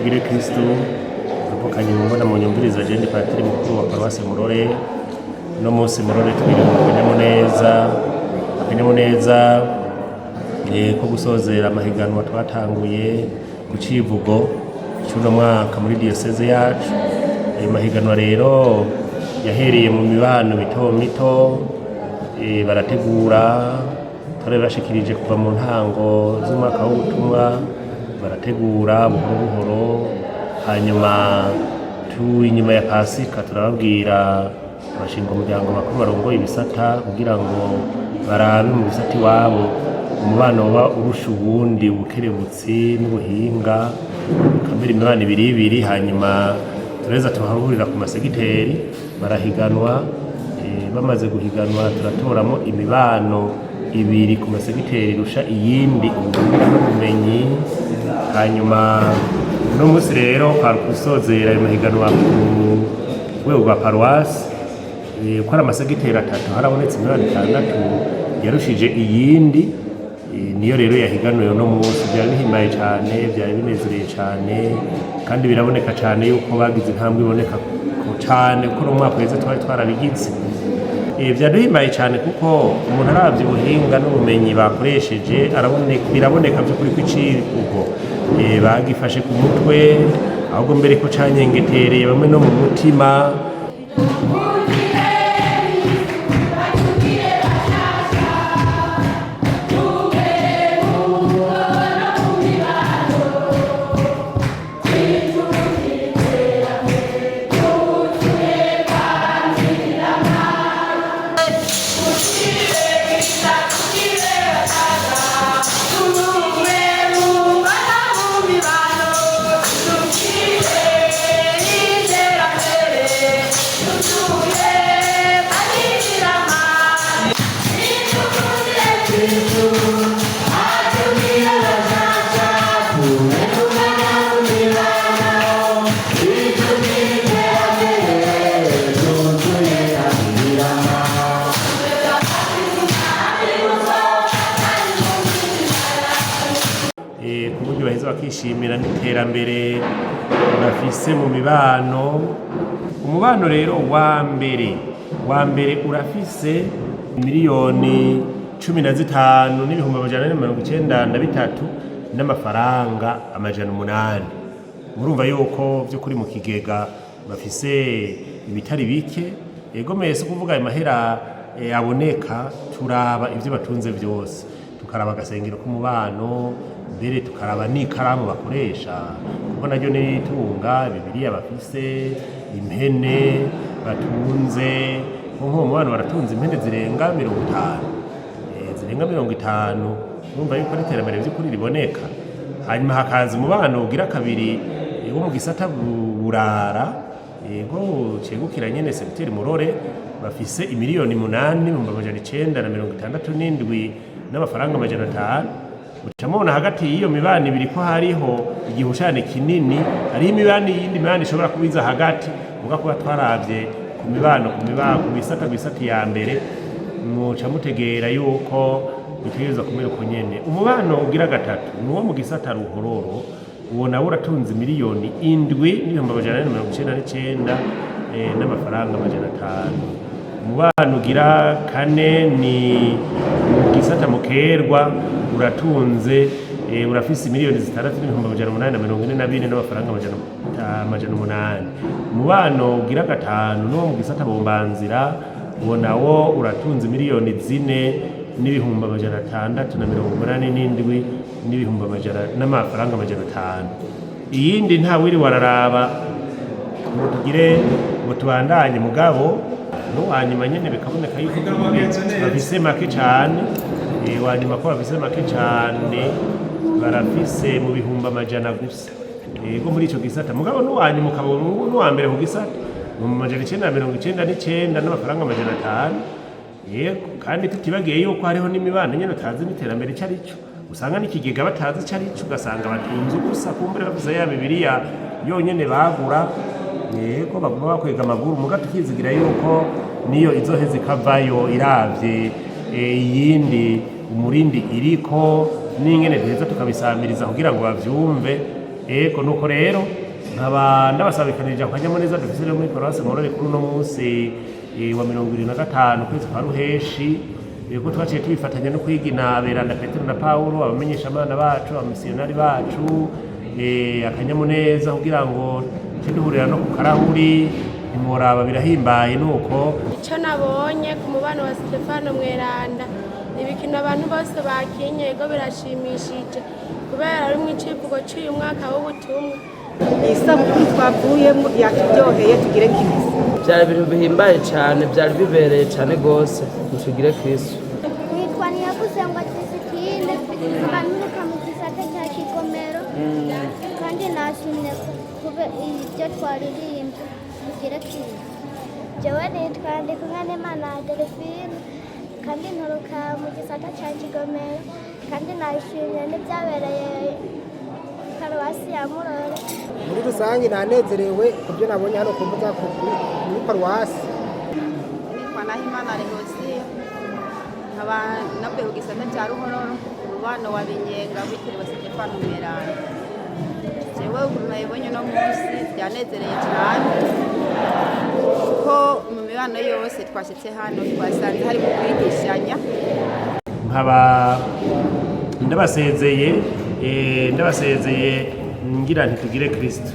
Niyubwire Kristo avukanye mu mbona mu nyumviriza jendi patiri mukuru wa Paruwasi Murore. No munsi Murore akanyamuneza ko gusozera amahiganwa twatanguye ku Civugo cy'uno mwaka muri diocese yacu. Ayo mahiganwa rero yahereye mu mibano mito barategura tore bashikirije kuva mu ntango z'umwaka w'ubutumwa, barategura buhoro hanyuma inyuma ya Pasika turababwira abashinga umuryango bakuru barongoye ibisata kugira ngo barabe mu bisata iwabo umubano uba urusha ubundi ubukerebutsi n'ubuhinga, kamera imibano ibiri hanyuma tureza tuhahurira ku masegiteri barahiganwa. Bamaze guhiganwa turatoramo imibano ibiri ku masegiteri rusha iyindi ubumenyi. Hanyuma no munsi rero kwa kusozera ayo mahiganwa ku rwego rwa Paruwasi ko ari amasegiteri 3 harabonetse imibano 6 yarushije iyindi. Niyo rero yahiganwe no munsi byari bihimbaye cyane, byari binezereye cyane kandi biraboneka cyane yuko bagize intambwe iboneka cyane ko no mwaka weze twari twarabigize. Byaduhimbaye cyane kuko umuntu aravye ubuhinga n'ubumenyi bakoresheje biraboneka by'ukuri ko Icivugo bagifashe ku mutwe ahubwo mbere ko canyengetereye bamwe no mu mutima. Ku buryo baheza bakishimira n'iterambere bafise mu mibano. Umubano rero wa mbere urafise miliyoni 15,193 n'amafaranga amajana 8. Murumva yuko byo kuri mu kigega bafise ibitari bike. Ego mese kuvuga ayo mahera aboneka turaba ivyo batunze byose, tukaraba agasengero k'umubano, mbere tukaraba n'ikaramu bakoresha kuko naryo n'itunga Bibiliya bafise, impene batunze. Nko mu bana baratunze impene zirenga 50, zirenga 50. Urumva yuko n'iterambere by'ukuri riboneka. Hanyuma hakaza umubano ugira kabiri wo mu gisata burara ego cegukira nyene Segiteri Murore bafise imiliyoni 8,967 n'amafaranga amajana 5. Ucamona hagati y'iyo mibano ibiri ko hariho igihushane kinini, hari imibano yindi mibano ishobora kubiza hagati muga kuba twaravye ku mibano ku bisata ya mbere muca mutegera yuko bitegerezwa kumera uko nyene. Umubano ugira gatatu nuwo mu gisata ruhororo, uwo nawe uratunze miliyoni 7,999 n'amafaranga amajana 5. Umubano ugira kane ni mu gisata mukerwa uratunze urafise miliyoni 6,842 n'amafaranga amajana 8. Umubano ugira gatanu no mu gisata bombanzira, uwo nawo uratunze miliyoni 4,687 n'amafaranga amajana 5. Iyindi nta wiri wararaba ngo tugire ngo tubandanye mugabo no hanyuma nyene bikaboneka yuko bafise make cyane. Wanyuma ko bafise make cyane barafise mu bihumbi amajana gusa ego muri ico gisata mugabo no hanyuma ukabona no wa mbere ku gisata mu majana 999 n'amafaranga amajana 5. Yego kandi tutibagiye yuko hariho n'imibano nyene utazi n'iterambere cyarico, usanga n'ikigega batazi cyarico, ugasanga batunze gusa kumbere bafise ya Bibiliya yonyene bagura. Yego baguma bakwega amaguru muga tukizigira yuko niyo izoheze ikavayo iravye iyindi umurindi iriko n'ingene duheza tukabisamiriza kugira ngo bavyumve. ego nuko rero nkaba ndabasabikanirije akanyamuneza dufise rero muri Paruwasi Ngorore kuri uno munsi wa 25 kwezi kwa Ruheshi, ko twaciye tubifatanya no kwigina Beranda Petero na Paulo, abamenyeshamana bacu, abamisiyonari bacu, akanyamuneza kugira ngo duhurira no ku karahuri nimuraba birahimbaye. Nuko icyo nabonye ku mubano wa Stefano Mweranda, ibikino abantu bose bakinye ego birashimishije kubera ari mu icivugo cy'uyu mwaka w'ubutumwa. Isabukuru twavuyemo yaturyoheye tugire Kristo. Byari ibintu bihimbaye cyane, byari bibereye cyane rwose, tugire Kristo. Nitwa Niyabuze ngo Krisitine, manuka mu gisata cya Kigomero, kandi nashimye kube ibyo twaririmbye tugire Kristo. Jewe nitwa Ndikumwanemana Delphine, kandi nturuka mu gisata cya Kigomero, kandi nashimye n'ibyabereye Paruwasi ya Murore. Muri rusange nanezerewe kubyo nabonye hano kumbuza muri Paruwasi. Nitwa Nahimana Lehosia, nkaba navuye ku gisata cya Ruhororo, umubano wa Binyenga witiriwe Stefano Mweranda. Jewe ukuntu nabibonye uno munsi byanezereye cyane, kuko mu mibano yose twashyitse hano twasanze hari mu kwigishanya. nkaba ndabasezeye ngira nti tugire Kristo.